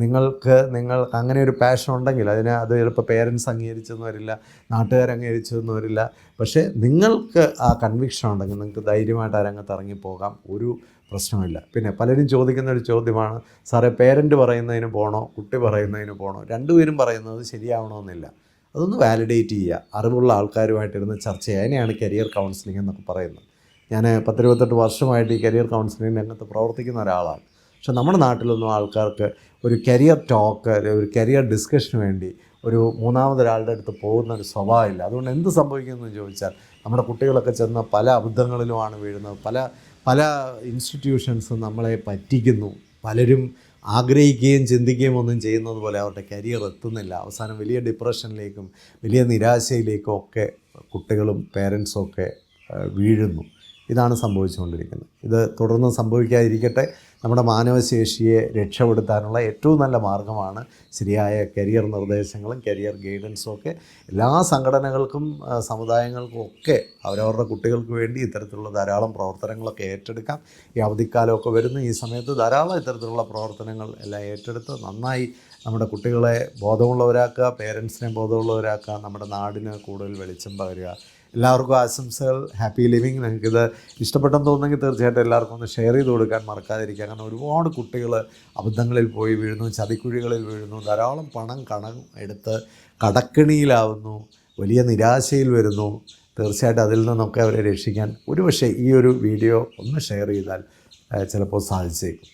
[SPEAKER 1] നിങ്ങൾക്ക് അങ്ങനെ ഒരു പാഷൻ ഉണ്ടെങ്കിൽ അത് ചിലപ്പോൾ പേരൻസ് അംഗീകരിച്ചെന്ന് വരില്ല, നാട്ടുകാർ അംഗീകരിച്ചെന്ന് വരില്ല. പക്ഷേ നിങ്ങൾക്ക് ആ കൺവിക്ഷൻ ഉണ്ടെങ്കിൽ നിങ്ങൾക്ക് ധൈര്യമായിട്ട് ആ രംഗത്ത് ഇറങ്ങിപ്പോകാം, ഒരു പ്രശ്നമില്ല. പിന്നെ പലരും ചോദിക്കുന്ന ഒരു ചോദ്യമാണ്, സാറേ പേരൻറ്റ് പറയുന്നതിന് പോകണോ കുട്ടി പറയുന്നതിന് പോകണോ? രണ്ടുപേരും പറയുന്നത് ശരിയാവണമെന്നില്ല. അതൊന്ന് വാലിഡേറ്റ് ചെയ്യുക, അറിവുള്ള ആൾക്കാരുമായിട്ടിരുന്ന് ചർച്ച ചെയ്യുക. അതിനെയാണ് കരിയർ കൗൺസിലിംഗ് എന്നൊക്കെ പറയുന്നത്. ഞാൻ 10-28 വർഷമായിട്ട് ഈ കരിയർ കൗൺസിലിംഗ് രംഗത്ത് പ്രവർത്തിക്കുന്ന ഒരാളാണ്. പക്ഷെ നമ്മുടെ നാട്ടിലൊന്നും ആൾക്കാർക്ക് ഒരു കരിയർ ടോക്ക്, ഒരു കരിയർ ഡിസ്കഷന് വേണ്ടി ഒരു മൂന്നാമതൊരാളുടെ അടുത്ത് പോകുന്ന ഒരു സ്വഭാവമില്ല. അതുകൊണ്ട് എന്ത് സംഭവിക്കുമെന്ന് ചോദിച്ചാൽ നമ്മുടെ കുട്ടികളൊക്കെ ചെന്ന് പല അബദ്ധങ്ങളിലുമാണ് വീഴുന്നത്. പല ഇൻസ്റ്റിറ്റ്യൂഷൻസും നമ്മളെ പറ്റിക്കുന്നു. പലരും ആഗ്രഹിക്കുകയും ചിന്തിക്കുകയും ഒന്നും ചെയ്യുന്നത് പോലെ അവരുടെ കരിയർ എത്തുന്നില്ല. അവസാനം വലിയ ഡിപ്രഷനിലേക്കും വലിയ നിരാശയിലേക്കും ഒക്കെ കുട്ടികളും പേരൻസും ഒക്കെ വീഴുന്നു. ഇതാണ് സംഭവിച്ചുകൊണ്ടിരിക്കുന്നത്. ഇത് തുടർന്ന് സംഭവിക്കാതിരിക്കട്ടെ. നമ്മുടെ മാനവശേഷിയെ രക്ഷപ്പെടുത്താനുള്ള ഏറ്റവും നല്ല മാർഗ്ഗമാണ് ശരിയായ കരിയർ നിർദ്ദേശങ്ങളും കരിയർ ഗൈഡൻസും ഒക്കെ. എല്ലാ സംഘടനകൾക്കും സമുദായങ്ങൾക്കും ഒക്കെ അവരവരുടെ കുട്ടികൾക്ക് വേണ്ടി ഇത്തരത്തിലുള്ള ധാരാളം പ്രവർത്തനങ്ങളൊക്കെ ഏറ്റെടുക്കാം. ഈ അവധിക്കാലമൊക്കെ വരുന്ന ഈ സമയത്ത് ധാരാളം ഇത്തരത്തിലുള്ള പ്രവർത്തനങ്ങൾ എല്ലാം ഏറ്റെടുത്ത് നന്നായി നമ്മുടെ കുട്ടികളെ ബോധമുള്ളവരാക്കുക, പേരൻസിനെ ബോധമുള്ളവരാക്കുക, നമ്മുടെ നാടിന് കൂടുതൽ വെളിച്ചം പകരുക. എല്ലാവർക്കും ആശംസകൾ. Happy living. നിങ്ങൾക്കിത് ഇഷ്ടപ്പെട്ടെന്ന് തോന്നുന്നെങ്കിൽ തീർച്ചയായിട്ടും എല്ലാവർക്കും ഒന്ന് ഷെയർ ചെയ്ത് കൊടുക്കാൻ മറക്കാതിരിക്കുക. കാരണം ഒരുപാട് കുട്ടികൾ അബദ്ധങ്ങളിൽ പോയി വീഴുന്നു, ചതിക്കുഴികളിൽ വീഴുന്നു, ധാരാളം പണം കടം എടുത്ത് കടക്കെണിയിലാവുന്നു, വലിയ നിരാശയിൽ വരുന്നു. തീർച്ചയായിട്ടും അതിൽ നിന്നൊക്കെ അവരെ രക്ഷിക്കാൻ ഒരുപക്ഷെ ഈ ഒരു വീഡിയോ ഒന്ന് ഷെയർ ചെയ്താൽ ചിലപ്പോൾ സാധിച്ചേക്കും.